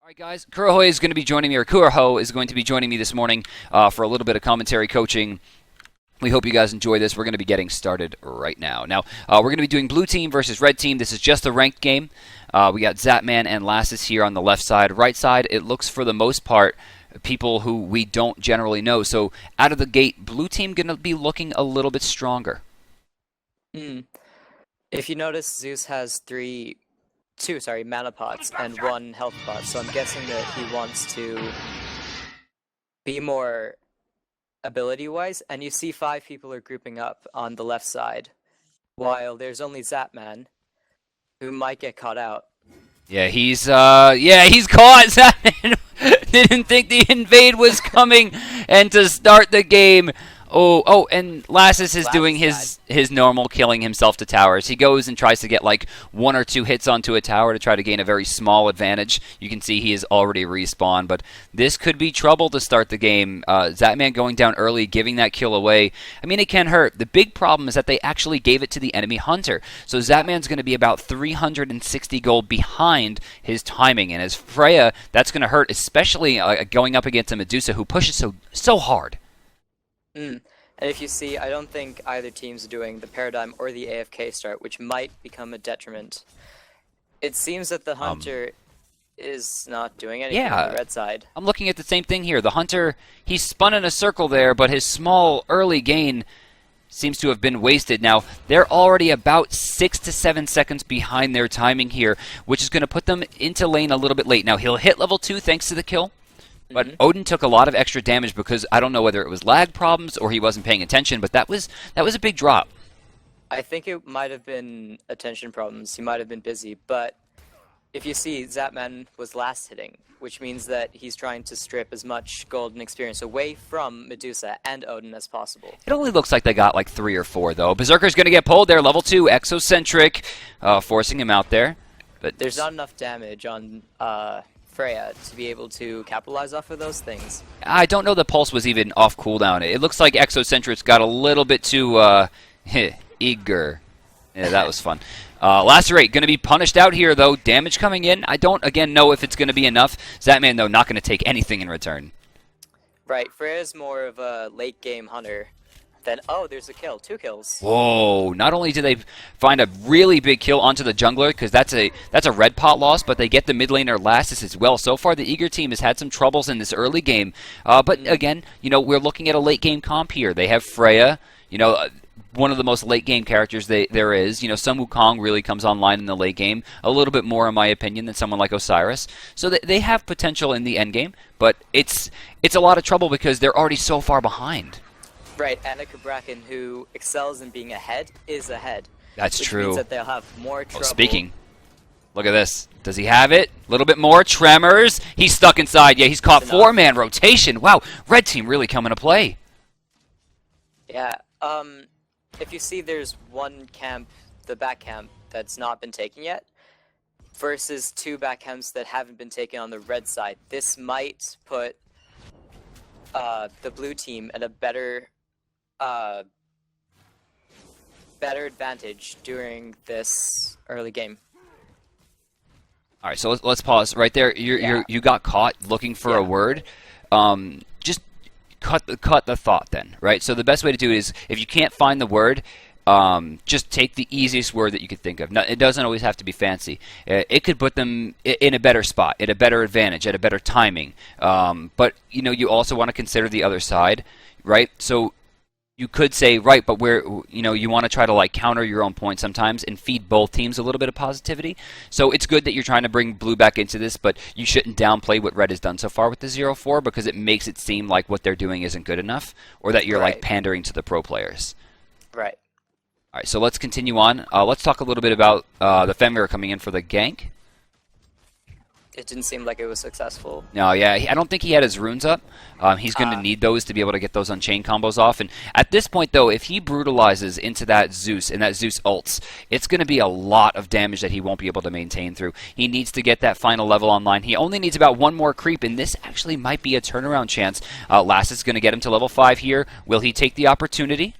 All right, guys, Kuroho is going to be joining me, or Kuroho is going to be joining me this morning for a little bit of commentary coaching. We hope you guys enjoy this. We're going to be getting started right now. Now, we're going to be doing blue team versus red team. This is just a ranked game. We got Zapman and Lassus here on the left side. Right side, it looks for the most part people who we don't generally know. So out of the gate, blue team going to be looking a little bit stronger. If you notice, Zeus has two mana pots and 1 health pot, so I'm guessing that he wants to be more ability-wise, and you see 5 people are grouping up on the left side, while there's only Zapman, who might get caught out. Yeah, he's caught. Zapman didn't think the invade was coming, and to start the game. Oh, and Lassus is doing his normal killing himself to towers. He goes and tries to get like 1 or 2 hits onto a tower to try to gain a very small advantage. You can see he is already respawned, but this could be trouble to start the game. Zapman going down early, giving that kill away. I mean, it can hurt. The big problem is that they actually gave it to the enemy hunter. So Zapman's going to be about 360 gold behind his timing, and as Freya, that's going to hurt, especially going up against a Medusa who pushes so hard. And if you see, I don't think either team's doing the Paradigm or the AFK start, which might become a detriment. It seems that the Hunter is not doing anything on the red side. I'm looking at the same thing here. The Hunter, he spun in a circle there, but his small early gain seems to have been wasted. Now, they're already about 6 to 7 seconds behind their timing here, which is going to put them into lane a little bit late. Now, he'll hit level 2 thanks to the kill. But Odin took a lot of extra damage because I don't know whether it was lag problems or he wasn't paying attention, but that was a big drop. I think it might have been attention problems. He might have been busy, but if you see, Zapman was last hitting, which means that he's trying to strip as much gold and experience away from Medusa and Odin as possible. It only looks like they got like 3 or 4, though. Berserker's going to get pulled there, level 2, Exocentric, forcing him out there. But there's not enough damage on Freya to be able to capitalize off of those things. I don't know the pulse was even off cooldown. It looks like Exocentric's got a little bit too eager. Yeah, that was fun. Lacerate going to be punished out here, though. Damage coming in. I don't, again, know if it's going to be enough. Zapman, though, not going to take anything in return. Right. Freya's more of a late-game hunter. Then, there's a kill. 2 kills. Whoa! Not only do they find a really big kill onto the jungler, because that's a red pot loss, but they get the mid laner Lassus as well. So far, the Eager team has had some troubles in this early game. But again, we're looking at a late game comp here. They have Freya, one of the most late game characters there is. Sun Wukong really comes online in the late game, a little bit more in my opinion than someone like Osiris. So they have potential in the end game, but it's a lot of trouble because they're already so far behind. Right, Annika Bracken, who excels in being ahead, is ahead. That's true. Which means that they'll have more trouble. Speaking, look at this. Does he have it? A little bit more. Tremors. He's stuck inside. Yeah, he's caught 4-man rotation. Wow, red team really coming to play. Yeah, if you see there's one camp, the back camp, that's not been taken yet, versus 2 back camps that haven't been taken on the red side. This might put the blue team at a better advantage during this early game. All right, so let's pause right there. You got caught looking for a word. Just cut the thought then, right? So the best way to do it is if you can't find the word, just take the easiest word that you could think of. Now, it doesn't always have to be fancy. It could put them in a better spot, at a better advantage, at a better timing. But you also want to consider the other side, right? So you could say, right, but you want to try to counter your own point sometimes and feed both teams a little bit of positivity. So it's good that you're trying to bring blue back into this, but you shouldn't downplay what red has done so far with the 0-4 because it makes it seem like what they're doing isn't good enough or that you're pandering to the pro players. Right. All right, so let's continue on. Let's talk a little bit about the Fenrir coming in for the gank. It didn't seem like it was successful. No, yeah, I don't think he had his runes up. He's going to need those to be able to get those Unchained combos off. And at this point, though, if he brutalizes into that Zeus and that Zeus ults, it's going to be a lot of damage that he won't be able to maintain through. He needs to get that final level online. He only needs about 1 more creep, and this actually might be a turnaround chance. Lassus is going to get him to level 5 here. Will he take the opportunity?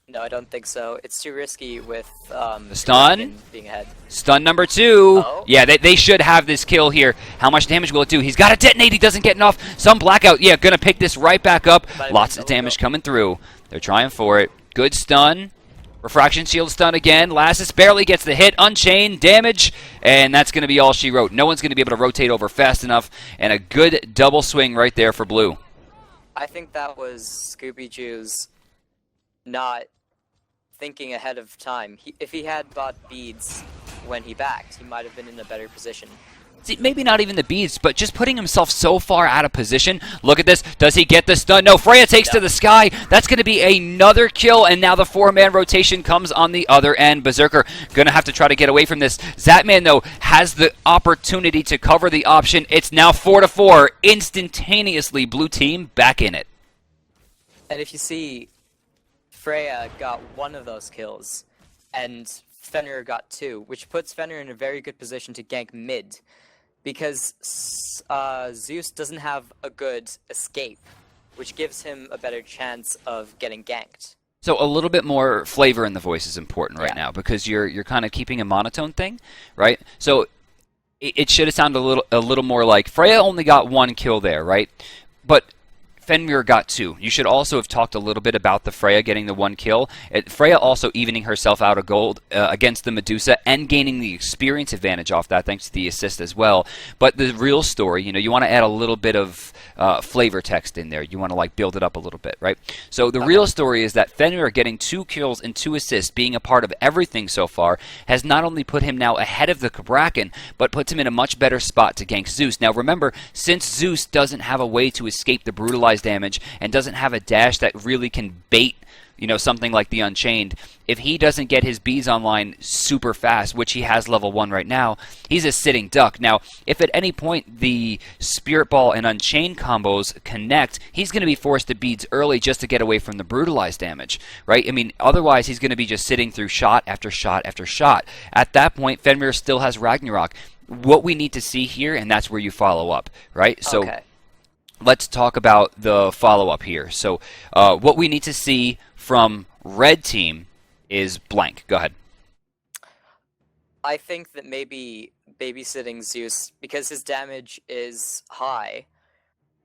No, I don't think so. It's too risky with The stun? Dragon being ahead. Stun number 2. Oh. Yeah, they should have this kill here. How much damage will it do? He's got to detonate. He doesn't get enough. Some blackout. Yeah, going to pick this right back up. Lots of damage coming through. They're trying for it. Good stun. Refraction shield stun again. Lassus barely gets the hit. Unchained damage. And that's going to be all she wrote. No one's going to be able to rotate over fast enough. And a good double swing right there for blue. I think that was Scooby-Doo's not thinking ahead of time. If he had bought beads when he backed, he might have been in a better position. See, maybe not even the beads, but just putting himself so far out of position. Look at this. Does he get the stun? No, Freya takes to the sky. That's going to be another kill, and now the 4-man rotation comes on the other end. Berserker going to have to try to get away from this. Zatman, though, has the opportunity to cover the option. It's now 4-4. Instantaneously, blue team back in it. And if you see, Freya got one of those kills, and Fenrir got 2, which puts Fenrir in a very good position to gank mid, because Zeus doesn't have a good escape, which gives him a better chance of getting ganked. So a little bit more flavor in the voice is important right now, because you're kind of keeping a monotone thing, right? So it should have sounded a little more like Freya only got 1 kill there, right? But Fenrir got 2. You should also have talked a little bit about the Freya getting the 1 kill. Freya also evening herself out of gold against the Medusa and gaining the experience advantage off that thanks to the assist as well. But the real story, you want to add a little bit of flavor text in there. You want to like build it up a little bit, right? So the real story is that Fenrir getting 2 kills and 2 assists, being a part of everything so far, has not only put him now ahead of the Kabrakan, but puts him in a much better spot to gank Zeus. Now remember, since Zeus doesn't have a way to escape the brutalized damage and doesn't have a dash that really can bait something like the Unchained, if he doesn't get his bees online super fast, which he has level 1 right now, he's a sitting duck. Now, if at any point the Spirit Ball and Unchained combos connect, he's going to be forced to beads early just to get away from the brutalized damage, right? I mean, otherwise he's going to be just sitting through shot after shot after shot. At that point, Fenrir still has Ragnarok. What we need to see here, and that's where you follow up, right? So Okay. let's talk about the follow-up here. So what we need to see from red team is blank. Go ahead. I think that maybe babysitting Zeus, because his damage is high,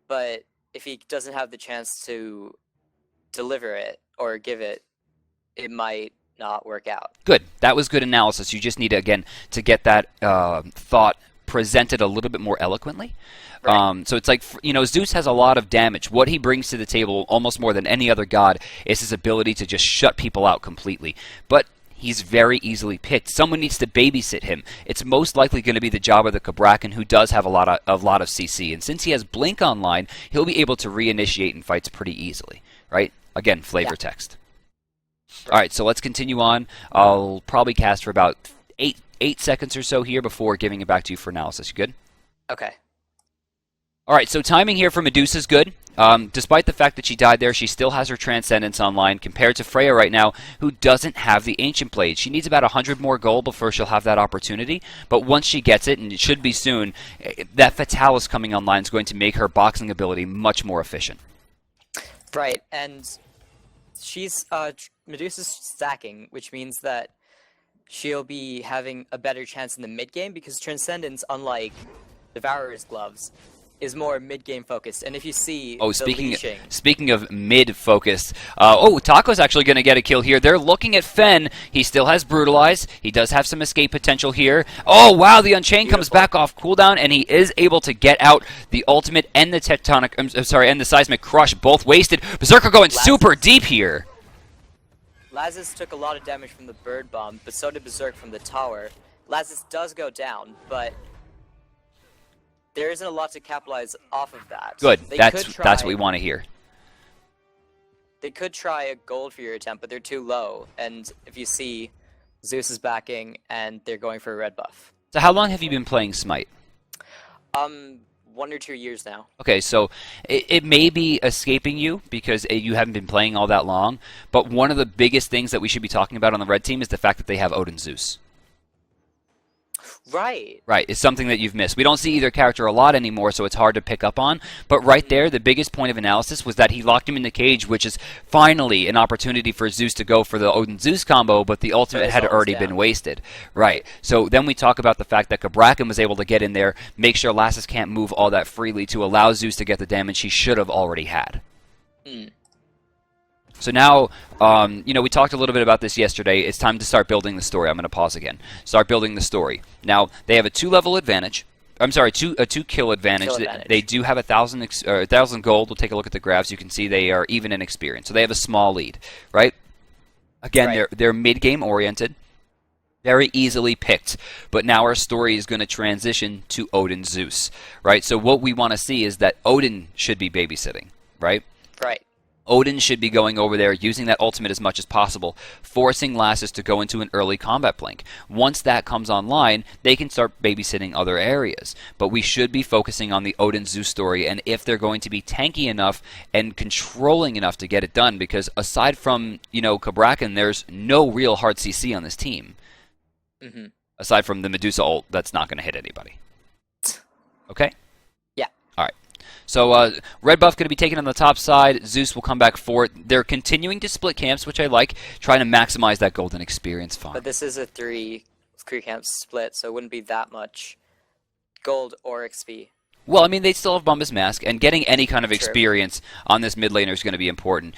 but if he doesn't have the chance to deliver it or give it, it might not work out. Good. That was good analysis. You just need, again, to get that thought presented a little bit more eloquently. Right. So it's like, Zeus has a lot of damage. What he brings to the table, almost more than any other god, is his ability to just shut people out completely. But he's very easily picked. Someone needs to babysit him. It's most likely going to be the job of the Kabrakan, who does have a lot of CC. And since he has Blink online, he'll be able to reinitiate in fights pretty easily, right? Again, flavor text. All right, so let's continue on. I'll probably cast for about 8 seconds or so here before giving it back to you for analysis. You good? Okay. All right, so timing here for Medusa's good. Despite the fact that she died there, she still has her Transcendence online compared to Freya right now, who doesn't have the Ancient Blade. She needs about 100 more gold before she'll have that opportunity, but once she gets it, and it should be soon, that Fatalis coming online is going to make her boxing ability much more efficient. Right, and she's Medusa's stacking, which means that she'll be having a better chance in the mid game because Transcendence, unlike Devourer's gloves, is more mid-game focused, and if you see speaking of mid-focused, Taco's actually going to get a kill here. They're looking at Fen. He still has Brutalize. He does have some escape potential here. Oh, wow, the Unchained comes back off cooldown, and he is able to get out the ultimate and the Tectonic, and the Seismic Crush, both wasted. Berserker going super deep here. Lazarus took a lot of damage from the Bird Bomb, but so did Berserk from the tower. Lazarus does go down, but there isn't a lot to capitalize off of that. Good. That's what we want to hear. They could try a gold for your attempt, but they're too low. And if you see, Zeus is backing, and they're going for a red buff. So how long have you been playing Smite? 1 or 2 years now. Okay, so it may be escaping you because you haven't been playing all that long, but one of the biggest things that we should be talking about on the red team is the fact that they have Odin Zeus. Right. Right, it's something that you've missed. We don't see either character a lot anymore, so it's hard to pick up on. But right there, the biggest point of analysis was that he locked him in the cage, which is finally an opportunity for Zeus to go for the Odin-Zeus combo, but the ultimate had already been wasted. Right, so then we talk about the fact that Cabrakan was able to get in there, make sure Lassus can't move all that freely to allow Zeus to get the damage he should have already had. So now, we talked a little bit about this yesterday. It's time to start building the story. I'm going to pause again. Start building the story. Now, they have a 2-level advantage. I'm sorry, a 2-kill advantage. They do have 1,000 gold. We'll take a look at the graphs. You can see they are even in experience. So they have a small lead, right? Again, they're mid-game oriented. Very easily picked. But now our story is going to transition to Odin Zeus, right? So what we want to see is that Odin should be babysitting, right? Right. Odin should be going over there, using that ultimate as much as possible, forcing Lassus to go into an early combat blink. Once that comes online, they can start babysitting other areas. But we should be focusing on the Odin Zeus story, and if they're going to be tanky enough and controlling enough to get it done, because aside from, Cabrakan, there's no real hard CC on this team. Aside from the Medusa ult, that's not going to hit anybody. Okay? Yeah. All right. So red buff going to be taken on the top side. Zeus will come back for it. They're continuing to split camps, which I like, trying to maximize that golden experience farm. But this is a 3 camp split, so it wouldn't be that much gold or XP. Well, I mean, they still have Bombus Mask, and getting any kind of experience on this mid laner is going to be important.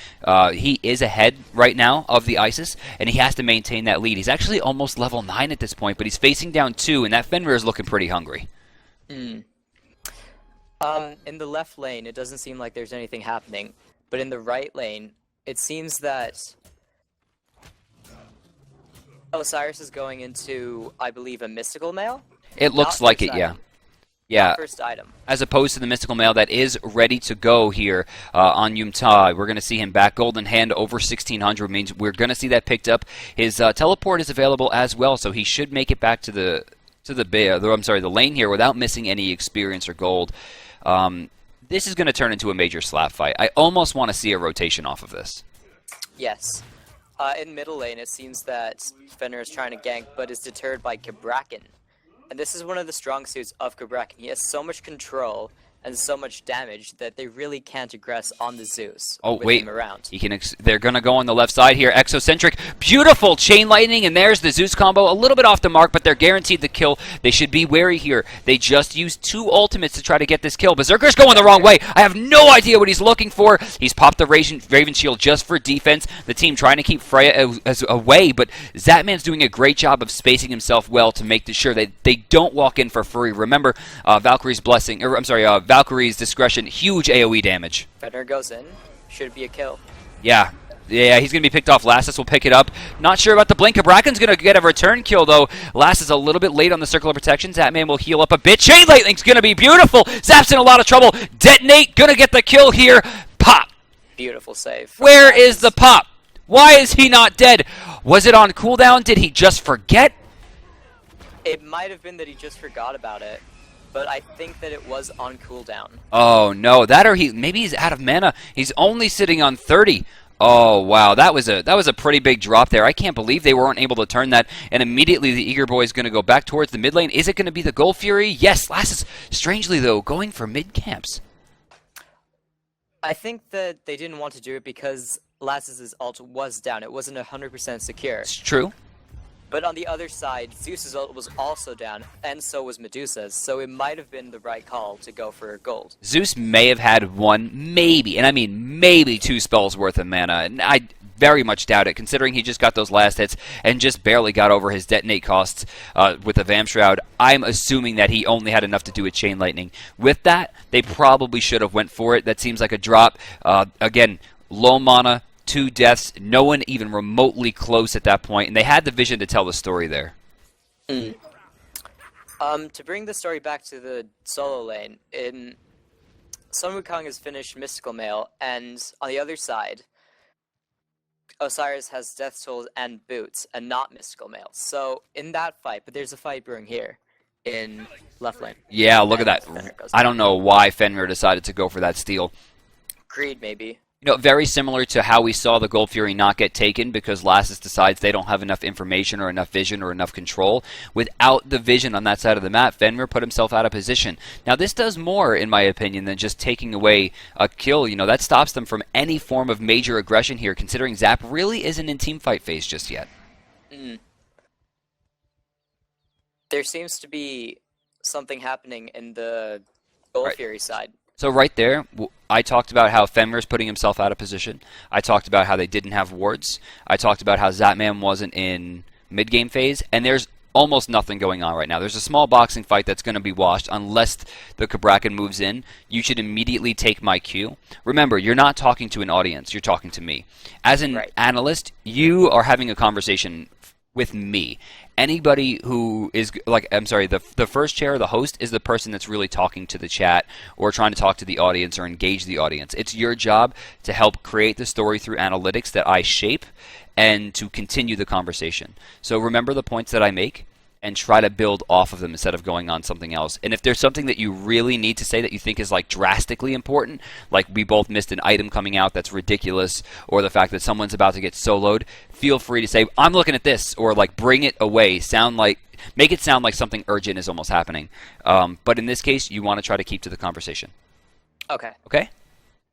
He is ahead right now of the Isis, and he has to maintain that lead. He's actually almost level 9 at this point, but he's facing down 2, and that Fenrir is looking pretty hungry. In the left lane, it doesn't seem like there's anything happening, but in the right lane, it seems that Osiris is going into, I believe, a mystical mail? It looks like it, yeah. Yeah, first item. As opposed to the mystical mail that is ready to go here on Yumta. We're going to see him back. Golden Hand over 1,600 means we're going to see that picked up. His teleport is available as well, so he should make it back to the lane here without missing any experience or gold. This is going to turn into a major slap fight. I almost want to see a rotation off of this. Yes. In middle lane, it seems that Fenrir is trying to gank, but is deterred by Cabrakan. And this is one of the strong suits of Cabrakan. He has so much control and so much damage that they really can't aggress on the Zeus. Oh, with wait. him around. They're going to go on the left side here. Exocentric. Beautiful chain lightning, and there's the Zeus combo. A little bit off the mark, but they're guaranteed the kill. They should be wary here. They just used 2 ultimates to try to get this kill. Berserker's going the wrong way. I have no idea what he's looking for. He's popped the Raven Shield just for defense. The team trying to keep Freya away, but Zatman's doing a great job of spacing himself well to make sure that they don't walk in for free. Remember, Valkyrie's discretion, huge AoE damage. Fenrir goes in. Should be a kill. Yeah, he's going to be picked off. Lassus will pick it up. Not sure about the blink. Cabrakan's going to get a return kill, though. Lassus a little bit late on the circle of protection. Zatman will heal up a bit. Chain Lightning's going to be beautiful. Zap's in a lot of trouble. Detonate, going to get the kill here. Pop. Beautiful save. Where is the pop? Why is he not dead? Was it on cooldown? Did he just forget? It might have been that he just forgot about it. But I think that it was on cooldown. Oh, no. That or maybe he's out of mana. He's only sitting on 30. Oh, wow. That was a pretty big drop there. I can't believe they weren't able to turn that. And immediately the Eager Boy is going to go back towards the mid lane. Is it going to be the Gold Fury? Yes. Lassus, strangely, though, going for mid camps. I think that they didn't want to do it because Lassus' ult was down. It wasn't 100% secure. It's true. But on the other side, Zeus's ult was also down, and so was Medusa's, so it might have been the right call to go for gold. Zeus may have had one, maybe, and I mean maybe 2 spells worth of mana, and I very much doubt it, considering he just got those last hits and just barely got over his detonate costs with the Vam Shroud. I'm assuming that he only had enough to do with Chain Lightning. With that, they probably should have went for it. That seems like a drop. Again, low mana, 2 deaths, no one even remotely close at that point, and they had the vision to tell the story there. To bring the story back to the solo lane, Sun Wukong has finished Mystical Mail, and on the other side, Osiris has Death Tools and Boots, and not Mystical Mail. So, in that fight, but there's a fight brewing here in left lane. Yeah, look at that. I don't know why Fenrir decided to go for that steal. Greed, maybe. You know, very similar to how we saw the Gold Fury not get taken because Lassus decides they don't have enough information or enough vision or enough control. Without the vision on that side of the map, Fenrir put himself out of position. Now, this does more, in my opinion, than just taking away a kill. You know, that stops them from any form of major aggression here, considering Zap really isn't in teamfight phase just yet. There seems to be something happening in the Gold Fury side. So right there, I talked about how Fenrir's putting himself out of position. I talked about how they didn't have wards. I talked about how Zatman wasn't in mid-game phase. And there's almost nothing going on right now. There's a small boxing fight that's going to be washed unless the Kabrakan moves in. You should immediately take my cue. Remember, you're not talking to an audience. You're talking to me. As an analyst, you are having a conversation with me. Anybody who is, like, I'm sorry, the first chair, the host, is the person that's really talking to the chat or trying to talk to the audience or engage the audience. It's your job to help create the story through analytics that I shape and to continue the conversation. So remember the points that I make and try to build off of them instead of going on something else. And if there's something that you really need to say that you think is like drastically important, like we both missed an item coming out that's ridiculous, or the fact that someone's about to get soloed, feel free to say, I'm looking at this, or like bring it away, make it sound like something urgent is almost happening. But in this case, you want to try to keep to the conversation. Okay. Okay?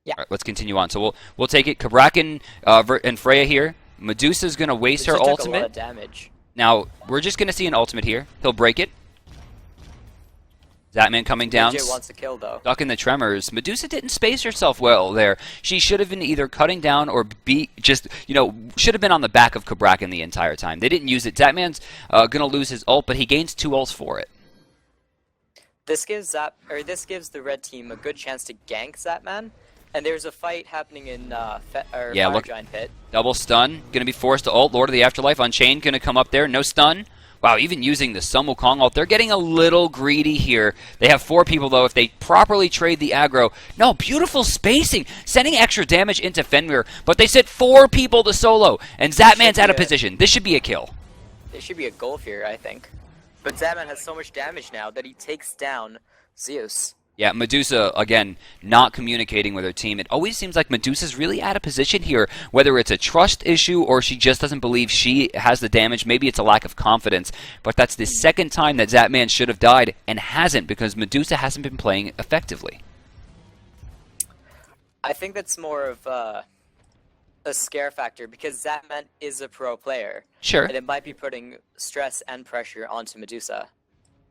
Yeah. All right, let's continue on. So we'll take it. Kabrakan and Freya here. Medusa's going to waste her ultimate. Took a lot of damage. Now, we're just going to see an ultimate here. He'll break it. Zatman coming down. DJ wants to kill, though. Stuck in the tremors. Medusa didn't space herself well there. She should have been either cutting down or should have been on the back of Kabrakan the entire time. They didn't use it. Zatman's going to lose his ult, but he gains 2 ults for it. This gives the red team a good chance to gank Zatman. And there's a fight happening in Fire Giant Pit. Double stun. Going to be forced to ult. Lord of the Afterlife Unchained going to come up there. No stun. Wow, even using the Sun Wukong ult. They're getting a little greedy here. They have 4 people, though, if they properly trade the aggro. No, beautiful spacing. Sending extra damage into Fenrir. But they sent 4 people to solo. And Zatman's out of position. This should be a kill. It should be a goal here, I think. But Zatman has so much damage now that he takes down Zeus. Yeah, Medusa, again, not communicating with her team. It always seems like Medusa's really out of position here, whether it's a trust issue or she just doesn't believe she has the damage. Maybe it's a lack of confidence. But that's the second time that Zatman should have died and hasn't because Medusa hasn't been playing effectively. I think that's more of a scare factor because Zatman is a pro player. Sure. And it might be putting stress and pressure onto Medusa.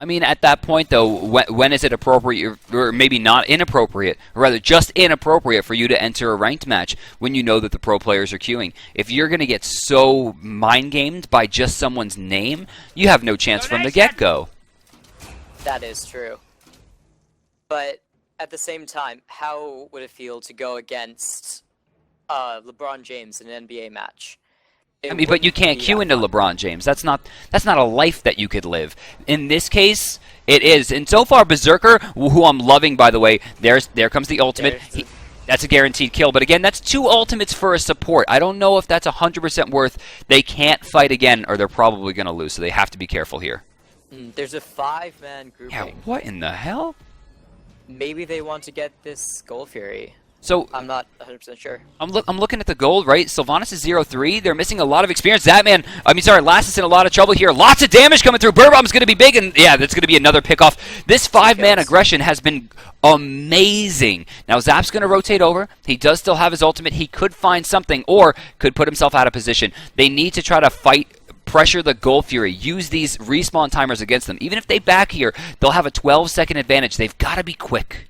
I mean, at that point, though, when is it appropriate, or maybe not inappropriate, or rather just inappropriate for you to enter a ranked match when you know that the pro players are queuing? If you're going to get so mind-gamed by just someone's name, you have no chance from the get-go. That is true. But at the same time, how would it feel to go against LeBron James in an NBA match? But you can't queue into LeBron James. That's not a life that you could live. In this case, it is. And so far, Berserker, who I'm loving, by the way, there comes the ultimate. That's a guaranteed kill. But again, that's 2 ultimates for a support. I don't know if that's 100% worth. They can't fight again, or they're probably going to lose. So they have to be careful here. There's a 5-man grouping. Yeah, what in the hell? Maybe they want to get this Gold Fury. So I'm not 100% sure. I'm looking at the gold, right? Sylvanas is 0-3. They're missing a lot of experience. Lassus in a lot of trouble here. Lots of damage coming through. Burbomb's going to be big, and yeah, that's going to be another pickoff. This 5-man aggression has been amazing. Now Zap's going to rotate over. He does still have his ultimate. He could find something or could put himself out of position. They need to try to pressure the Gold Fury. Use these respawn timers against them. Even if they back here, they'll have a 12-second advantage. They've got to be quick.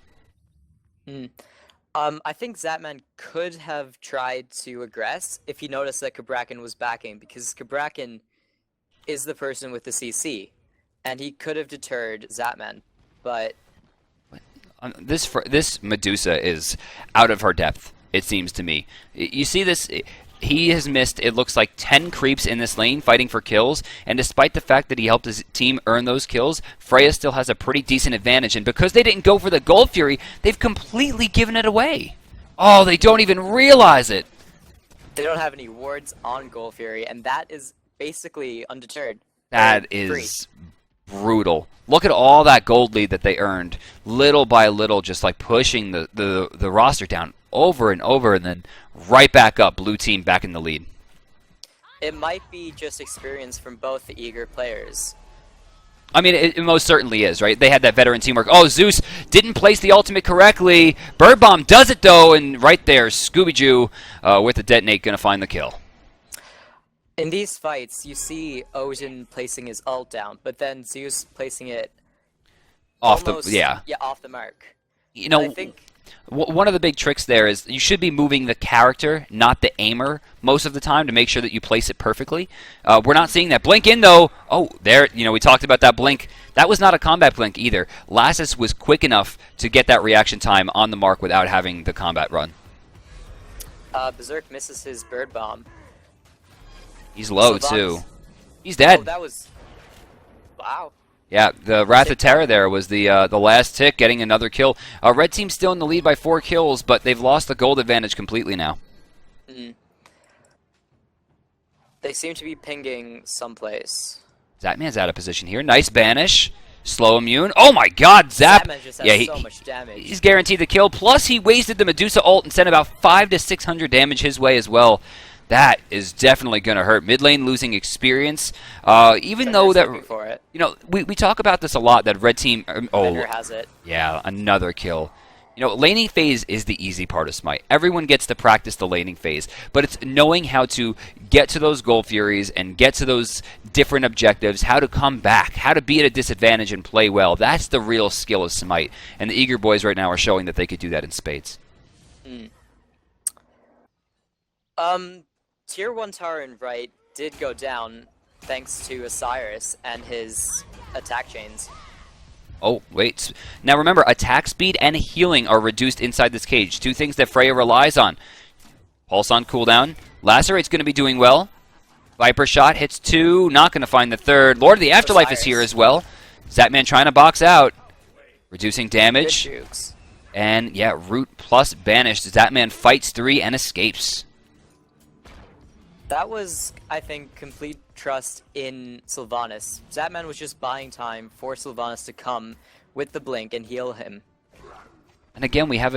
I think Zatman could have tried to aggress if he noticed that Kabrakan was backing, because Kabrakan is the person with the CC, and he could have deterred Zatman, but... This Medusa is out of her depth, it seems to me. You see this... He has missed, it looks like, 10 creeps in this lane fighting for kills, and despite the fact that he helped his team earn those kills, Freya still has a pretty decent advantage, and because they didn't go for the Gold Fury, they've completely given it away. Oh, they don't even realize it. They don't have any wards on Gold Fury, and that is basically undeterred. That is brutal. Look at all that gold lead that they earned, little by little, just like pushing the roster down. over and over, and then right back up. Blue team back in the lead. It might be just experience from both the eager players. I mean, it most certainly is, right? They had that veteran teamwork. Oh, Zeus didn't place the ultimate correctly. Bird Bomb does it, though, and right there, Scooby-Doo with the detonate going to find the kill. In these fights, you see Odin placing his ult down, but then Zeus placing it Off almost, the off the mark. You know, I think one of the big tricks there is you should be moving the character, not the aimer, most of the time to make sure that you place it perfectly. We're not seeing that. Blink in, though. Oh, there, we talked about that blink. That was not a combat blink either. Lassus was quick enough to get that reaction time on the mark without having the combat run. Berserk misses his bird bomb. He's low, Sylvanas. too. He's dead. Oh, that was... Wow. Yeah, the Wrath of Terra there was the last tick, getting another kill. Red team's still in the lead by 4 kills, but they've lost the gold advantage completely now. Mm-hmm. They seem to be pinging someplace. Zatman's out of position here. Nice banish. Slow immune. Oh my god, Zap! Zatman just has so much damage. He's guaranteed the kill. Plus, he wasted the Medusa ult and sent about 500 to 600 damage his way as well. That is definitely going to hurt. Mid lane losing experience. Even though that, we talk about this a lot, that red team... Bender has it. Yeah, another kill. Laning phase is the easy part of Smite. Everyone gets to practice the laning phase, but it's knowing how to get to those Gold Furies and get to those different objectives, how to come back, how to be at a disadvantage and play well. That's the real skill of Smite, and the Eager boys right now are showing that they could do that in spades. Tier 1 tower in right did go down thanks to Osiris and his attack chains. Oh, wait. Now remember, attack speed and healing are reduced inside this cage. 2 things that Freya relies on. Pulse on cooldown. Lacerate's going to be doing well. Viper shot hits 2. Not going to find the 3rd. Lord of the Afterlife Osiris is here as well. Zatman trying to box out. Reducing damage. Good jukes. And, yeah, Root plus banished. Zatman fights 3 and escapes. That was, I think, complete trust in Sylvanas. Zatman was just buying time for Sylvanas to come with the blink and heal him. And again, we have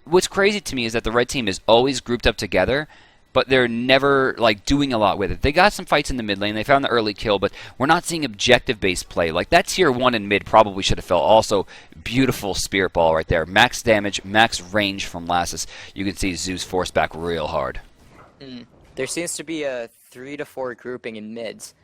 what's crazy to me is that the red team is always grouped up together, but they're never doing a lot with it. They got some fights in the mid lane. They found the early kill, but we're not seeing objective-based play. That tier 1 in mid probably should have fell. Also, beautiful spirit ball right there. Max damage, max range from Lassus. You can see Zeus force back real hard. There seems to be a 3 to 4 grouping in mids.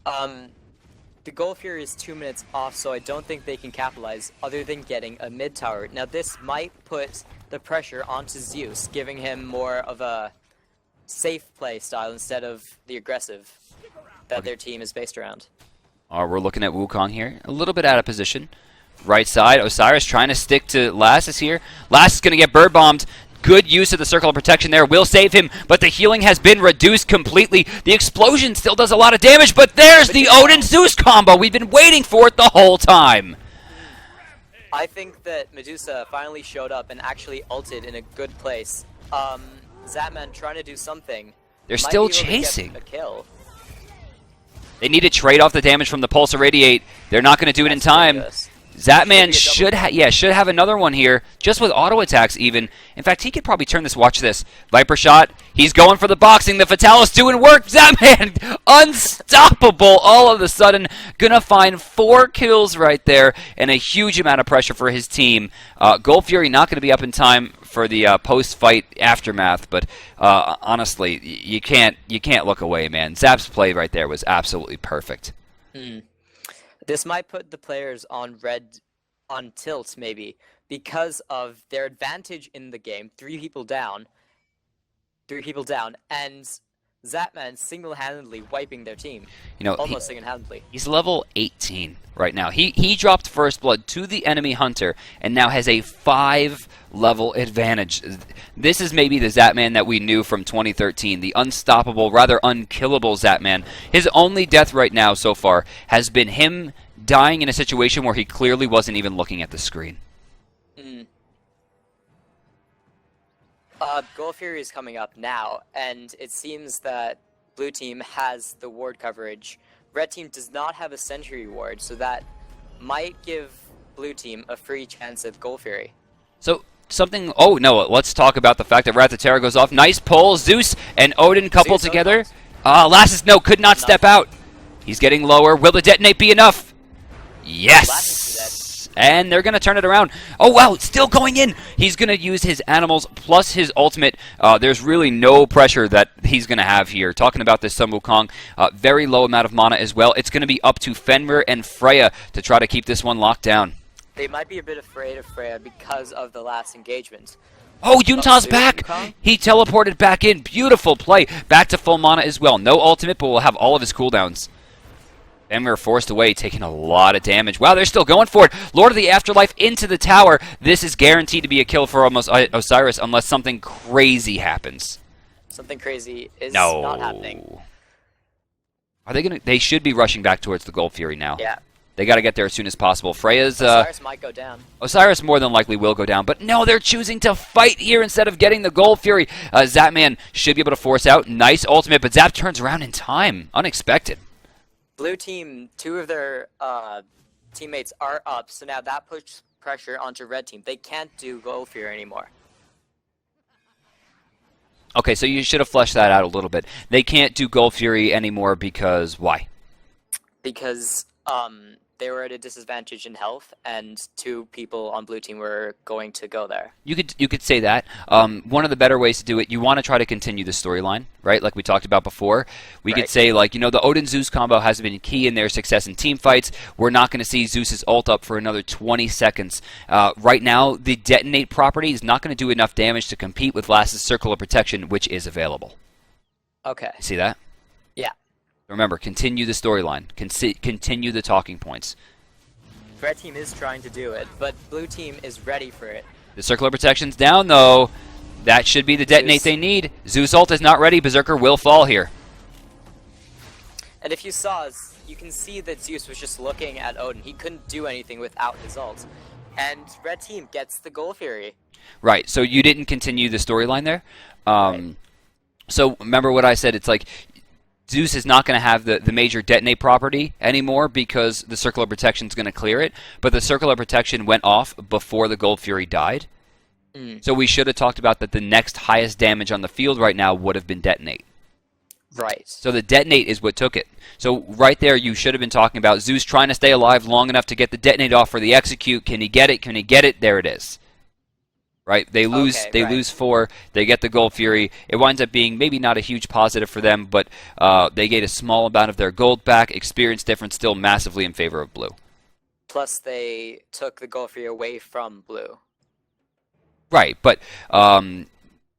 The Gold Fury is 2 minutes off, so I don't think they can capitalize other than getting a mid tower. Now this might put the pressure onto Zeus, giving him more of a safe play style instead of the aggressive that their team is based around. We're looking at Wukong here. A little bit out of position. Right side, Osiris trying to stick to Lassus here. Lassus going to get bird bombed. Good use of the circle of protection there will save him, but the healing has been reduced completely. The explosion still does a lot of damage, but there's the Odin-Zeus combo. We've been waiting for it the whole time. I think that Medusa finally showed up and actually ulted in a good place. Zatman trying to do something. They're still chasing. A kill. They need to trade off the damage from the Pulse Irradiate. They're not going to do it in time. Zatman should have another one here, just with auto attacks even. In fact, he could probably turn this. Watch this. Viper shot. He's going for the boxing. The Fatalis doing work. Zatman, unstoppable all of a sudden. Gonna find 4 kills right there and a huge amount of pressure for his team. Gold Fury not going to be up in time for the post-fight aftermath, but honestly, you can't look away, man. Zap's play right there was absolutely perfect. This might put the players on red on tilt, maybe, because of their advantage in the game. 3 people down, and Zatman single-handedly wiping their team. Almost single-handedly. He's level 18 right now. He dropped First Blood to the enemy hunter and now has a 5-level advantage. This is maybe the Zatman that we knew from 2013, the unstoppable, rather unkillable Zatman. His only death right now so far has been him dying in a situation where he clearly wasn't even looking at the screen. Gold Fury is coming up now, and it seems that blue team has the ward coverage. Red team does not have a sentry ward, so that might give blue team a free chance at Gold Fury. So something... Oh, no, let's talk about the fact that Ratatera goes off. Nice pull. Zeus and Odin coupled Zeus together. Odin. Lassus, no, could not step out. He's getting lower. Will the detonate be enough? Yes! And they're going to turn it around. Oh, wow, it's still going in. He's going to use his animals plus his ultimate. There's really no pressure that he's going to have here. Talking about this Sun Wukong, very low amount of mana as well. It's going to be up to Fenrir and Freya to try to keep this one locked down. They might be a bit afraid of Freya because of the last engagement. Oh, Yuntaa's back! He teleported back in. Beautiful play. Back to full mana as well. No ultimate, but we'll have all of his cooldowns. And we're forced away, taking a lot of damage. Wow, they're still going for it. Lord of the Afterlife into the tower. This is guaranteed to be a kill for almost Osiris unless something crazy happens. Something crazy is not happening. Are they gonna? They should be rushing back towards the Gold Fury now. Yeah. They got to get there as soon as possible. Freya's... Osiris might go down. Osiris more than likely will go down, but no, they're choosing to fight here instead of getting the Gold Fury. Zapman should be able to force out. Nice ultimate, but Zap turns around in time. Unexpected. Blue team, 2 of their teammates are up, so now that puts pressure onto red team. They can't do Gold Fury anymore. Okay, so you should have fleshed that out a little bit. They can't do Gold Fury anymore because why? Because they were at a disadvantage in health, and 2 people on blue team were going to go there. You could say that. One of the better ways to do it, you want to try to continue the storyline, right? Like we talked about before. We could say, like, you know, the Odin-Zeus combo has been key in their success in team fights. We're not going to see Zeus's ult up for another 20 seconds. Right now, the detonate property is not going to do enough damage to compete with Lass's Circle of Protection, which is available. Okay. See that? Yeah. Remember, continue the storyline. Continue the talking points. Red team is trying to do it, but blue team is ready for it. The Circle of Protection's down, though. That should be the detonate they need. Zeus ult is not ready. Berserker will fall here. And if you saw, you can see that Zeus was just looking at Odin. He couldn't do anything without his ult. And red team gets the Gold Fury. Right, so you didn't continue the storyline there. So remember what I said. It's like... Zeus is not going to have the major detonate property anymore because the Circle of Protection is going to clear it. But the Circle of Protection went off before the Gold Fury died. So we should have talked about that the next highest damage on the field right now would have been detonate. Right. So the detonate is what took it. So right there you should have been talking about Zeus trying to stay alive long enough to get the detonate off for the execute. Can he get it? Can he get it? There it is. Right, they lose. Okay, they lose 4. They get the Gold Fury. It winds up being maybe not a huge positive for them, but they get a small amount of their gold back. Experience difference still massively in favor of blue. Plus, they took the Gold Fury away from blue. Right, but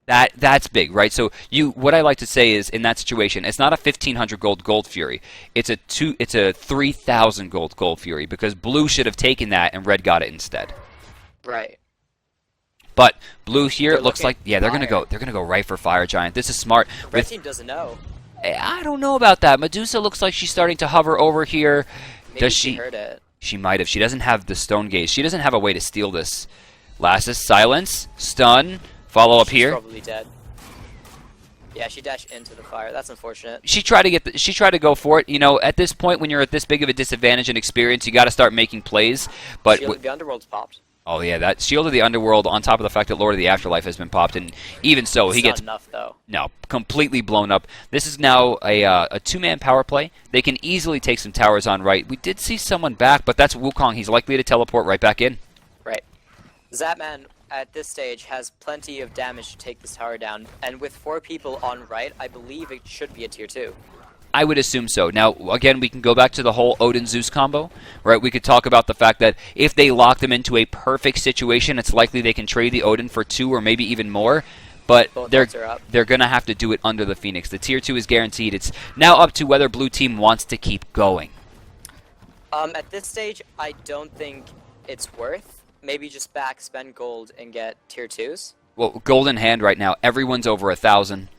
that's big, right? So what I like to say is in that situation, it's not a 1,500 Gold Fury. It's a 3,000 Gold Fury because blue should have taken that and red got it instead. Right. But blue here, it looks like they're gonna go right for Fire Giant. This is smart. Red team doesn't know. I don't know about that. Medusa looks like she's starting to hover over here. Maybe Does she heard it? She might have. She doesn't have the stone gaze. She doesn't have a way to steal this. Lassus, silence, stun, follow up here. She's probably dead. Yeah, she dashed into the fire. That's unfortunate. She tried to go for it. You know, at this point when you're at this big of a disadvantage in experience, you got to start making plays. But Shield of the Underworld's popped. Oh yeah, that Shield of the Underworld on top of the fact that Lord of the Afterlife has been popped, and even so, he gets enough though. No, completely blown up. This is now a 2-man power play. They can easily take some towers on right. We did see someone back, but that's Wukong. He's likely to teleport right back in. Right. Zapman at this stage has plenty of damage to take this tower down, and with 4 people on right, I believe it should be a tier 2. I would assume so. Now, again, we can go back to the whole Odin-Zeus combo, right? We could talk about the fact that if they lock them into a perfect situation, it's likely they can trade the Odin for 2 or maybe even more. But they're going to have to do it under the Phoenix. The tier 2 is guaranteed. It's now up to whether blue team wants to keep going. At this stage, I don't think it's worth. Maybe just spend gold and get tier 2s. Well, gold in hand right now. Everyone's over 1,000.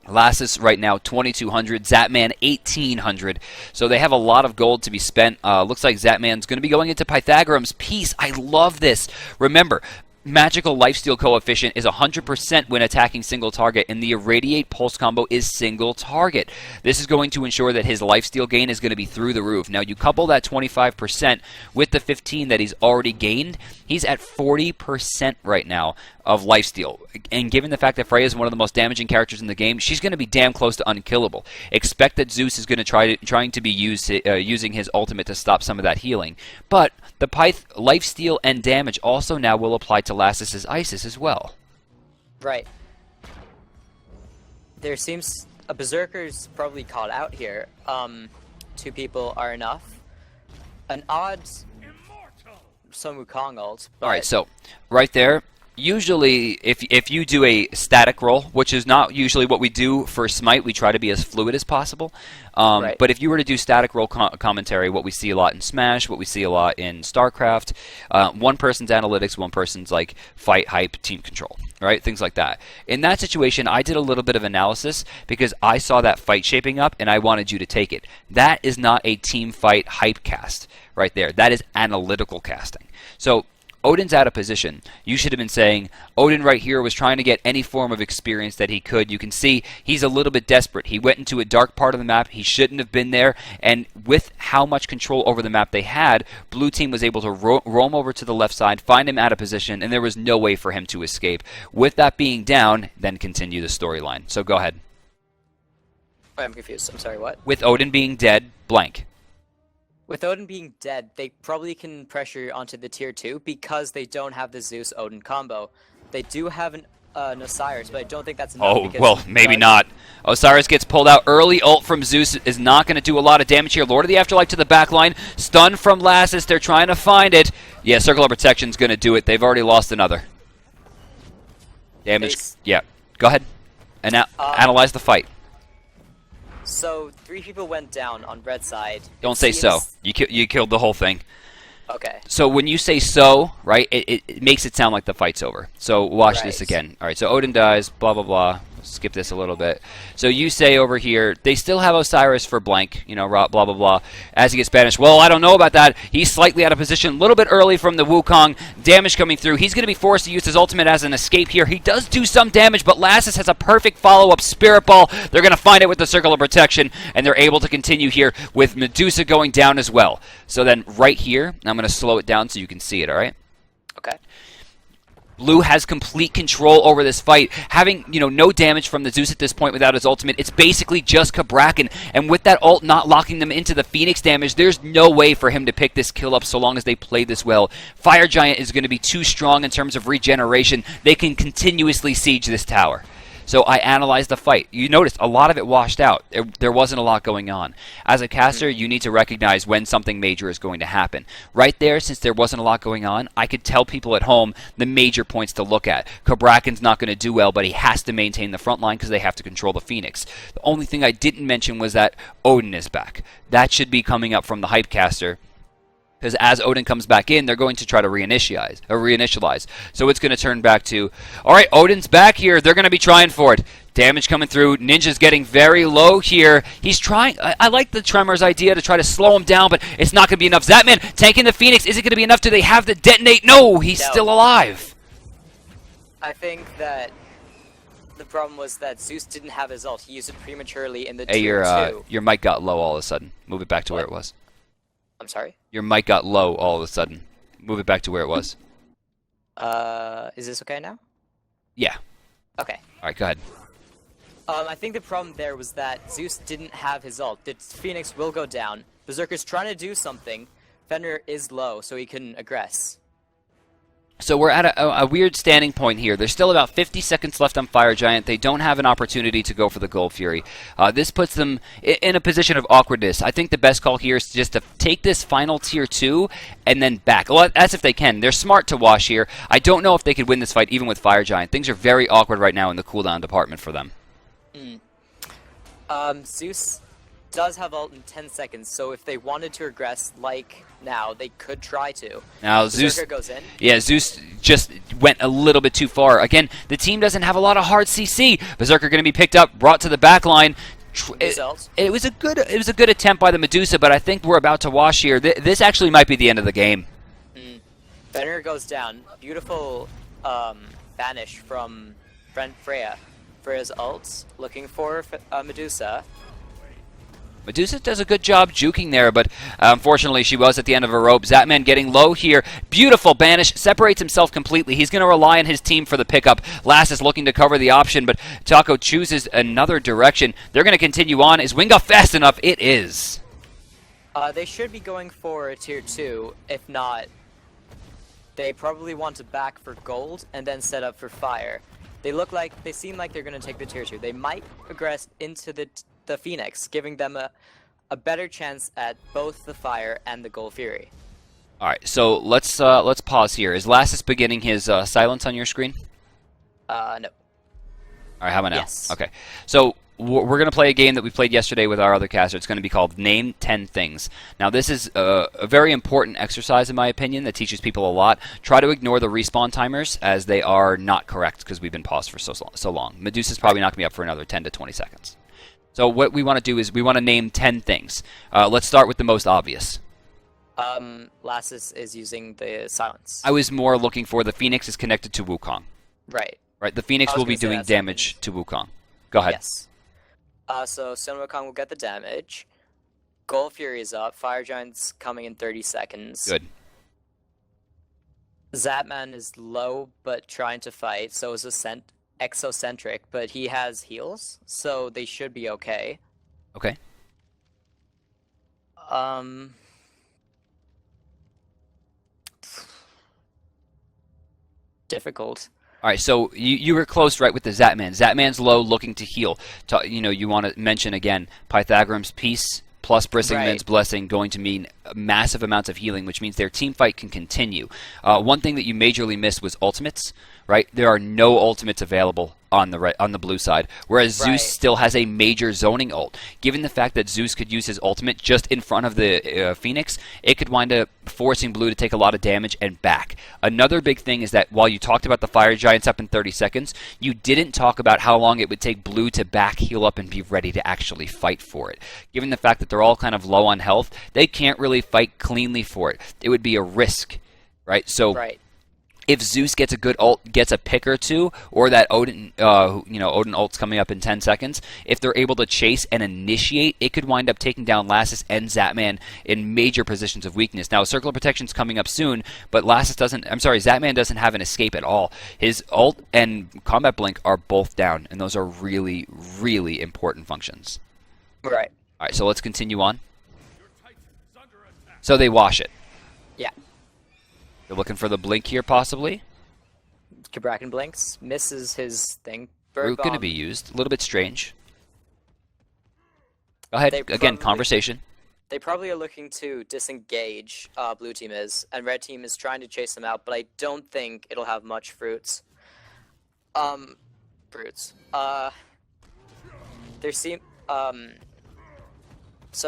Lassus right now 2,200, Zapman 1,800. So they have a lot of gold to be spent. Looks like Zapman's going to be going into Pythagorum's Peace. I love this. Remember, magical lifesteal coefficient is 100% when attacking single target, and the Irradiate Pulse combo is single target. This is going to ensure that his lifesteal gain is going to be through the roof. Now, you couple that 25% with the 15 that he's already gained, he's at 40% right now of lifesteal. And given the fact that Freya is one of the most damaging characters in the game, she's going to be damn close to unkillable. Expect that Zeus is going to trying to be using his ultimate to stop some of that healing. But the Pyth lifesteal and damage also now will apply to Lassus's Isis as well. Right. There seems a Berserker's probably caught out here. 2 people are enough. An odd Sun Wukong ult. Alright, so right there, usually if you do a static roll, which is not usually what we do for Smite, we try to be as fluid as possible. Right. But if you were to do static roll commentary, what we see a lot in Smash, what we see a lot in StarCraft, one person's analytics, one person's like fight, hype, team control, right? Things like that. In that situation, I did a little bit of analysis because I saw that fight shaping up and I wanted you to take it. That is not a team fight hype cast right there. That is analytical casting. So Odin's out of position. You should have been saying, Odin right here was trying to get any form of experience that he could. You can see he's a little bit desperate. He went into a dark part of the map. He shouldn't have been there. And with how much control over the map they had, Blue Team was able to roam over to the left side, find him out of position, and there was no way for him to escape. With that being down, then continue the storyline. So go ahead. I'm confused. I'm sorry, what? With Odin being dead, blank. With Odin being dead, they probably can pressure onto the tier 2 because they don't have the Zeus-Odin combo. They do have an Osiris, but I don't think that's enough. Oh, well, maybe not. Osiris gets pulled out early. Ult from Zeus is not going to do a lot of damage here. Lord of the Afterlife to the back line. Stun from Lassus. They're trying to find it. Yeah, Circle of Protection's going to do it. They've already lost another. Damage. Yeah. Go ahead. And now analyze the fight. So 3 people went down on red side. Don't say so. You killed the whole thing. Okay. So when you say so, right, it makes it sound like the fight's over. So watch this again. All right, so Odin dies, blah, blah, blah. Skip this a little bit. So you say over here, they still have Osiris for blank, you know, blah, blah, blah. As he gets banished, well, I don't know about that. He's slightly out of position, a little bit early from the Wukong. Damage coming through. He's going to be forced to use his ultimate as an escape here. He does do some damage, but Lassus has a perfect follow-up Spirit Ball. They're going to find it with the Circle of Protection, and they're able to continue here with Medusa going down as well. So then right here, I'm going to slow it down so you can see it, all right? Okay. Blue has complete control over this fight, having, you know, no damage from the Zeus at this point without his ultimate. It's basically just Kabrakan, and with that ult not locking them into the Phoenix damage, there's no way for him to pick this kill up so long as they play this well. Fire Giant is going to be too strong in terms of regeneration. They can continuously siege this tower. So I analyzed the fight. You noticed a lot of it washed out. There wasn't a lot going on. As a caster, you need to recognize when something major is going to happen. Right there, since there wasn't a lot going on, I could tell people at home the major points to look at. Kabrakan's not going to do well, but he has to maintain the front line because they have to control the Phoenix. The only thing I didn't mention was that Odin is back. That should be coming up from the hype caster. Because as Odin comes back in, they're going to try to reinitialize. So it's going to turn back to, all right, Odin's back here. They're going to be trying for it. Damage coming through. Ninja's getting very low here. He's trying. I like the Tremor's idea to try to slow him down, but it's not going to be enough. Zatman tanking the Phoenix. Is it going to be enough? Do they have the detonate? No, he's still alive. I think that the problem was that Zeus didn't have his ult. He used it prematurely in the hey, tier 2. Your mic got low all of a sudden. Move it back to where it was. I'm sorry? Your mic got low all of a sudden. Move it back to where it was. Is this okay now? Yeah. Okay. All right, go ahead. I think the problem there was that Zeus didn't have his ult. The Phoenix will go down. Berserker's trying to do something. Fenrir is low, so he couldn't aggress. So we're at a weird standing point here. There's still about 50 seconds left on Fire Giant. They don't have an opportunity to go for the Gold Fury. This puts them in a position of awkwardness. I think the best call here is just to take this final tier 2 and then back. Well, that's if they can. They're smart to wash here. I don't know if they could win this fight even with Fire Giant. Things are very awkward right now in the cooldown department for them. Zeus does have ult in 10 seconds, so if they wanted to regress like now, they could try to. Now Zeus goes in. Yeah, Zeus just went a little bit too far. Again, the team doesn't have a lot of hard CC. Berserker going to be picked up, brought to the back line. It was a good attempt by the Medusa, but I think we're about to wash here. This actually might be the end of the game. Fenrir goes down. Beautiful banish from friend Freya. Freya's ult, looking for Medusa. Medusa does a good job juking there, but unfortunately she was at the end of her rope. Zatman getting low here. Beautiful banish. Separates himself completely. He's going to rely on his team for the pickup. Lass is looking to cover the option, but Taco chooses another direction. They're going to continue on. Is Winga fast enough? It is. They should be going for a tier 2. If not, they probably want to back for gold and then set up for fire. They seem like they're going to take the tier 2. They might progress into the Phoenix, giving them a better chance at both the fire and the gold fury. All right, so let's pause here. Is Lassus beginning his silence on your screen? No. All right, how about now? Yes. Okay, so we're going to play a game that we played yesterday with our other caster. It's going to be called Name 10 Things. Now, this is a very important exercise, in my opinion, that teaches people a lot. Try to ignore the respawn timers, as they are not correct because we've been paused for so long. Medusa's probably not going to be up for another 10 to 20 seconds. So what we want to do is we want to name 10 things. Let's start with the most obvious. Lassus is using the silence. I was more looking for the Phoenix is connected to Wukong. Right. Right, the Phoenix will be doing damage to Wukong. Go ahead. Yes. So Sun Wukong will get the damage. Gold Fury is up. Fire Giant's coming in 30 seconds. Good. Zatman is low but trying to fight. So is Exocentric, but he has heals, so they should be okay. Okay. Difficult. All right, so you were close, right, with the Zatman. Zatman's low, looking to heal. You want to mention again Pythagorum's Peace plus Brissingman's Blessing going to mean massive amounts of healing, which means their team fight can continue. One thing that you majorly missed was ultimates, right? There are no ultimates available on the blue side, whereas Zeus still has a major zoning ult. Given the fact that Zeus could use his ultimate just in front of the Phoenix, it could wind up forcing blue to take a lot of damage and back. Another big thing is that while you talked about the Fire Giants up in 30 seconds, you didn't talk about how long it would take blue to back, heal up, and be ready to actually fight for it. Given the fact that they're all kind of low on health, they can't really fight cleanly for it. It would be a risk, right? So if Zeus gets a good ult, gets a pick or two, or that Odin, Odin ult's coming up in 10 seconds, if they're able to chase and initiate, it could wind up taking down Lassus and Zatman in major positions of weakness. Now, Circle of Protection's coming up soon, but Zatman doesn't have an escape at all. His ult and Combat Blink are both down, and those are really, really important functions. Right. All right, so let's continue on. So they wash it. Yeah. They're looking for the blink here, possibly. Bracken blinks, misses his thing. Root going to be used. A little bit strange. Go ahead. Again, conversation. They probably are looking to disengage, blue team is, and red team is trying to chase them out, but I don't think it'll have much fruits. Sun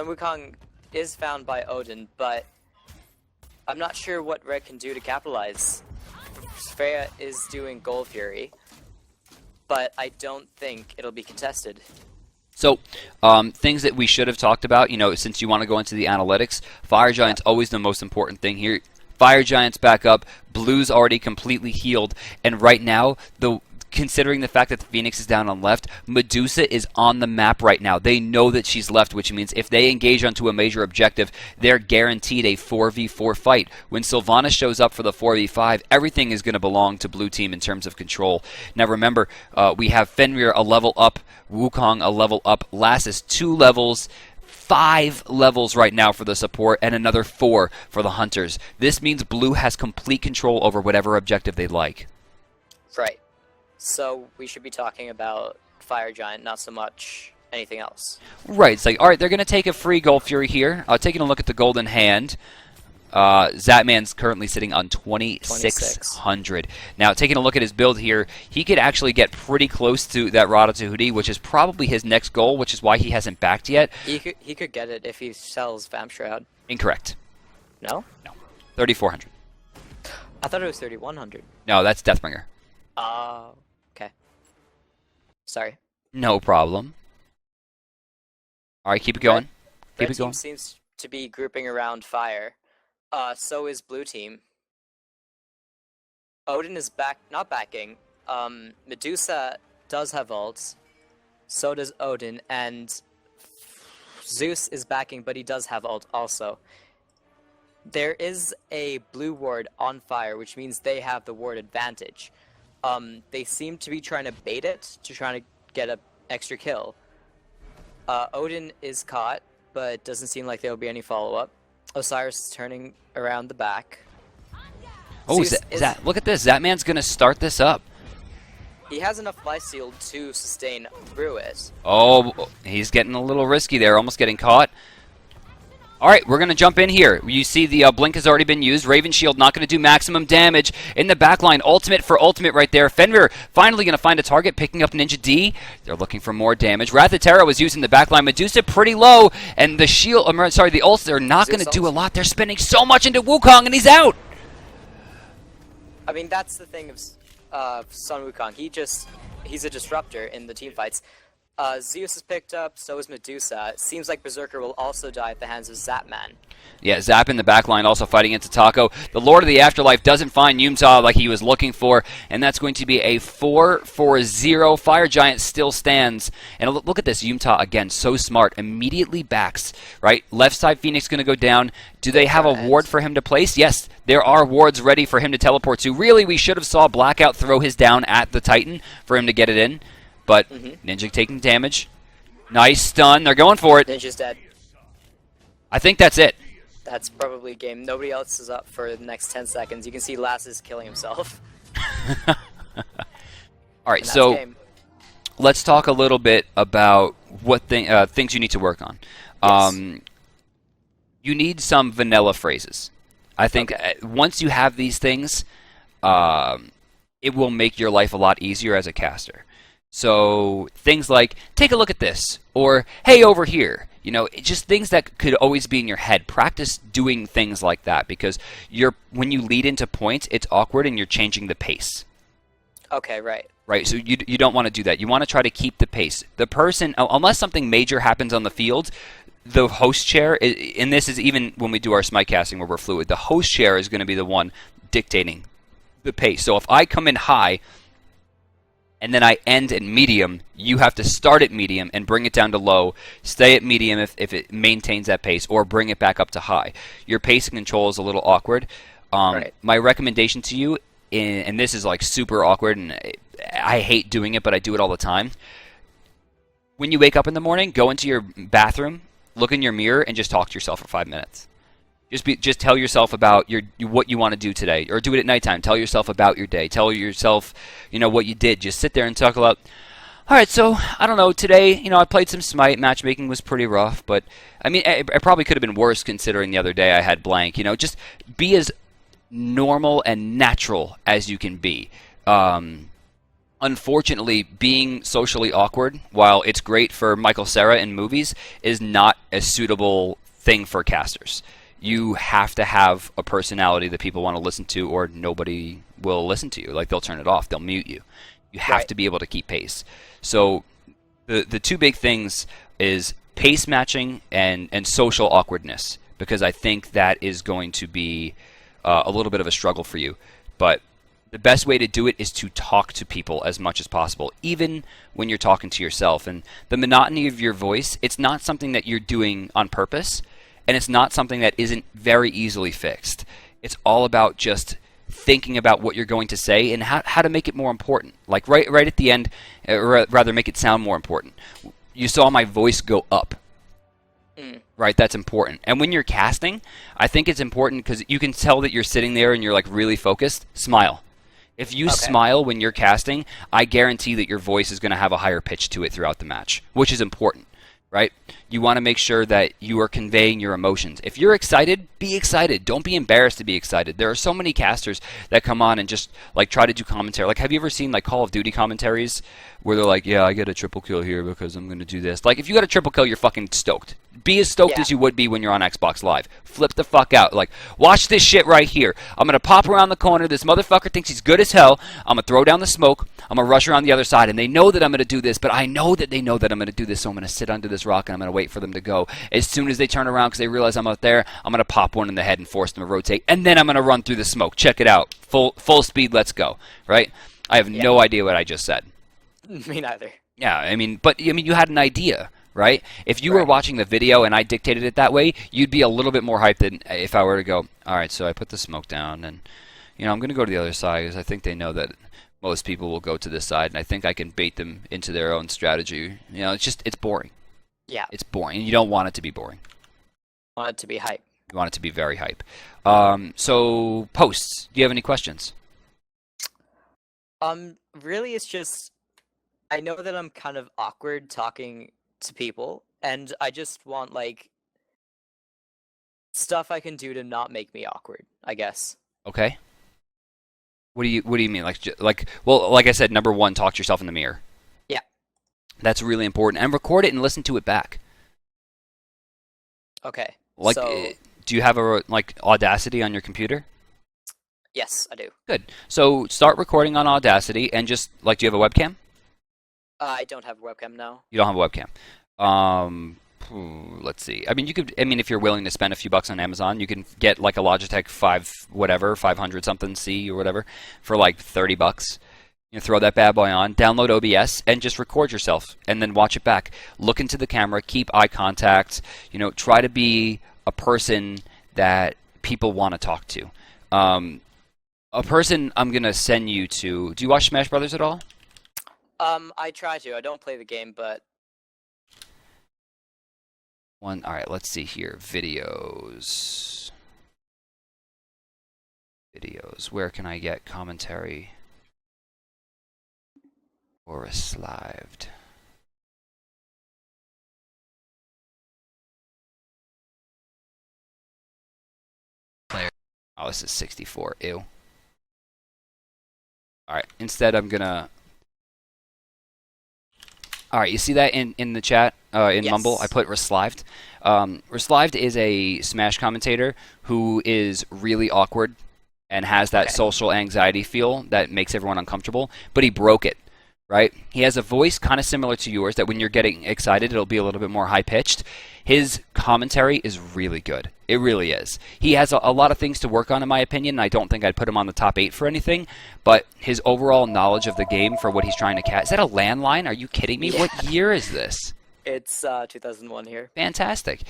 Wukong is found by Odin, but I'm not sure what red can do to capitalize. Freya is doing Gold Fury, but I don't think it'll be contested. So, things that we should have talked about, since you want to go into the analytics, Fire Giant's always the most important thing here. Fire Giant's back up, Blue's already completely healed, and right now, considering the fact that the Phoenix is down on left, Medusa is on the map right now. They know that she's left, which means if they engage onto a major objective, they're guaranteed a 4v4 fight. When Sylvanas shows up for the 4v5, everything is going to belong to blue team in terms of control. Now remember, we have Fenrir a level up, Wukong a level up, Lassus 2 levels, 5 levels right now for the support, and another 4 for the hunters. This means blue has complete control over whatever objective they like. Right. So we should be talking about Fire Giant, not so much anything else. Right. It's like, all right, they're going to take a free Gold Fury here. Taking a look at the Golden Hand, Zatman's currently sitting on 2,600. Now, taking a look at his build here, he could actually get pretty close to that Rada Tahudi, which is probably his next goal, which is why he hasn't backed yet. He could get it if he sells Vamp Shroud. Incorrect. No? No. 3,400. I thought it was 3,100. No, that's Deathbringer. Okay. Sorry. No problem. All right, keep it going. Keep Red it going. team seems to be grouping around Fire. So is blue team. Odin is not backing. Medusa does have ults. So does Odin, and Zeus is backing, but he does have ult also. There is a blue ward on fire, which means they have the ward advantage. They seem to be trying to bait it to try to get an extra kill. Odin is caught, but doesn't seem like there will be any follow-up. Osiris is turning around the back. Oh, look at this. That man's going to start this up. He has enough lifesteal to sustain through it. Oh, he's getting a little risky there, almost getting caught. All right, we're going to jump in here. You see the blink has already been used. Raven Shield not going to do maximum damage. In the backline, ultimate for ultimate right there. Fenrir finally going to find a target, picking up Ninja D. They're looking for more damage. Rathaterra was using the backline. Medusa pretty low, and the shield, the ults are not going to do a lot. They're spending so much into Wukong, and he's out. I mean, that's the thing of Sun Wukong. He's a disruptor in the team fights. Zeus is picked up, so is Medusa. It seems like Berserker will also die at the hands of Zapman. Yeah, Zap in the backline also fighting into Taco. The Lord of the Afterlife doesn't find Yumta like he was looking for, and that's going to be a 4-4-0. Fire Giant still stands. And look at this, Yumta again, so smart. Immediately backs, right? Left side Phoenix going to go down. Do they have a ward for him to place? Yes, there are wards ready for him to teleport to. Really, we should have saw Blackout throw his down at the Titan for him to get it in. But Ninja taking damage. Nice stun. They're going for it. Ninja's dead. I think that's it. That's probably game. Nobody else is up for the next 10 seconds. You can see Lass is killing himself. All right, so let's talk a little bit about what things you need to work on. Yes. You need some vanilla phrases. I think once you have these things, it will make your life a lot easier as a caster. So things like, take a look at this, or hey, over here. You know, just things that could always be in your head. Practice doing things like that, because when you lead into points, it's awkward and you're changing the pace. Okay, right. Right, so you don't want to do that. You want to try to keep the pace. The person, unless something major happens on the field, the host chair, and this is even when we do our Smite casting where we're fluid, the host chair is going to be the one dictating the pace. So if I come in high, and then I end at medium, you have to start at medium and bring it down to low, stay at medium if it maintains that pace, or bring it back up to high. Your pacing control is a little awkward. Right. My recommendation to you, and this is like super awkward, and I hate doing it, but I do it all the time. When you wake up in the morning, go into your bathroom, look in your mirror, and just talk to yourself for 5 minutes. Just tell yourself about what you want to do today, or do it at nighttime. Tell yourself about your day. Tell yourself, what you did. Just sit there and talk about, all right, so I don't know, today, I played some Smite. Matchmaking was pretty rough, but I mean, it probably could have been worse considering the other day I had blank. Just be as normal and natural as you can be. Unfortunately, being socially awkward, while it's great for Michael Cera in movies, is not a suitable thing for casters. You have to have a personality that people want to listen to, or nobody will listen to you. Like, they'll turn it off. They'll mute you. You have to be able to keep pace. So the two big things is pace matching and social awkwardness, because I think that is going to be a little bit of a struggle for you. But the best way to do it is to talk to people as much as possible, even when you're talking to yourself. And the monotony of your voice, it's not something that you're doing on purpose. And it's not something that isn't very easily fixed. It's all about just thinking about what you're going to say and how to make it more important. Like right at the end, or rather make it sound more important. You saw my voice go up. Right? That's important. And when you're casting, I think it's important because you can tell that you're sitting there and you're like really focused. Smile. If you smile when you're casting, I guarantee that your voice is going to have a higher pitch to it throughout the match, which is important. Right? You want to make sure that you are conveying your emotions. If you're excited, be excited. Don't be embarrassed to be excited. There are so many casters that come on and just like try to do commentary. Like, have you ever seen like Call of Duty commentaries where they're like, yeah, I get a triple kill here because I'm going to do this. Like, if you got a triple kill, you're fucking stoked. Be as stoked as you would be when you're on Xbox Live. Flip the fuck out. Like, watch this shit right here. I'm going to pop around the corner. This motherfucker thinks he's good as hell. I'm going to throw down the smoke. I'm going to rush around the other side. And they know that I'm going to do this, but I know that they know that I'm going to do this, so I'm going to sit under this rock and I'm going to wait wait for them to go. As soon as they turn around because they realize I'm out there, I'm going to pop one in the head and force them to rotate. And then I'm going to run through the smoke. Check it out. Full speed, let's go. Right? I have no idea what I just said. Me neither. Yeah, I mean, you had an idea, right? If you were watching the video and I dictated it that way, you'd be a little bit more hyped than if I were to go, all right, so I put the smoke down, and, I'm going to go to the other side because I think they know that most people will go to this side, and I think I can bait them into their own strategy. It's boring. Yeah. It's boring, and you don't want it to be boring. You want it to be hype. You want it to be very hype. So, posts. Do you have any questions? Really, it's just, I know that I'm kind of awkward talking to people, and I just want, like, stuff I can do to not make me awkward, I guess. Okay. What do you mean? Like I said, number one, talk to yourself in the mirror. Yeah. That's really important. And record it and listen to it back. Okay. Do you have Audacity on your computer? Yes, I do. Good. So start recording on Audacity and just, do you have a webcam? I don't have a webcam now. You don't have a webcam. Let's see. If you're willing to spend a few bucks on Amazon, you can get a Logitech 500 something C or whatever for $30. Throw that bad boy on, download OBS, and just record yourself, and then watch it back. Look into the camera, keep eye contact. Try to be a person that people want to talk to. A person I'm gonna send you to. Do you watch Smash Brothers at all? I try to. I don't play the game, but. All right, let's see here. Videos. Where can I get commentary? Or a slived? Oh, this is 64. Ew. Alright, instead I'm gonna... Alright, you see that in the chat? In Mumble? I put Reslived. Reslived is a Smash commentator who is really awkward and has that social anxiety feel that makes everyone uncomfortable, but he broke it. Right? He has a voice kind of similar to yours that when you're getting excited, it'll be a little bit more high-pitched. His commentary is really good. It really is. He has a lot of things to work on, in my opinion, and I don't think I'd put him on the top 8 for anything, but his overall knowledge of the game for what he's trying to catch... Is that a landline? Are you kidding me? Yeah. What year is this? It's 2001 here. Fantastic.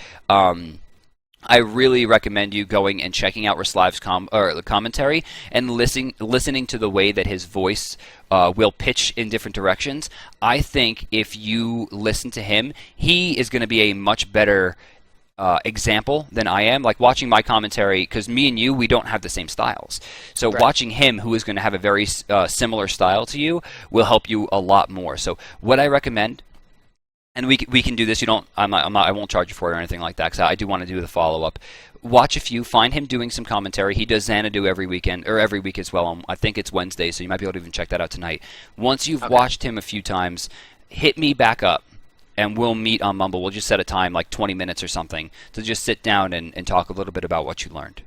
I really recommend you going and checking out Reslive's commentary and listening to the way that his voice will pitch in different directions. I think if you listen to him, he is going to be a much better example than I am. Like watching my commentary, because me and you, we don't have the same styles. So watching him, who is going to have a very similar style to you, will help you a lot more. So what I recommend... And we can do this. You don't. I won't charge you for it or anything like that because I do want to do the follow up. Watch a few. Find him doing some commentary. He does Xanadu every weekend or every week as well. I think it's Wednesday, so you might be able to even check that out tonight. Once you've watched him a few times, hit me back up, and we'll meet on Mumble. We'll just set a time, like 20 minutes or something, to just sit down and talk a little bit about what you learned.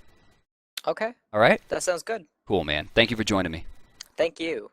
Okay. All right. That sounds good. Cool, man. Thank you for joining me. Thank you.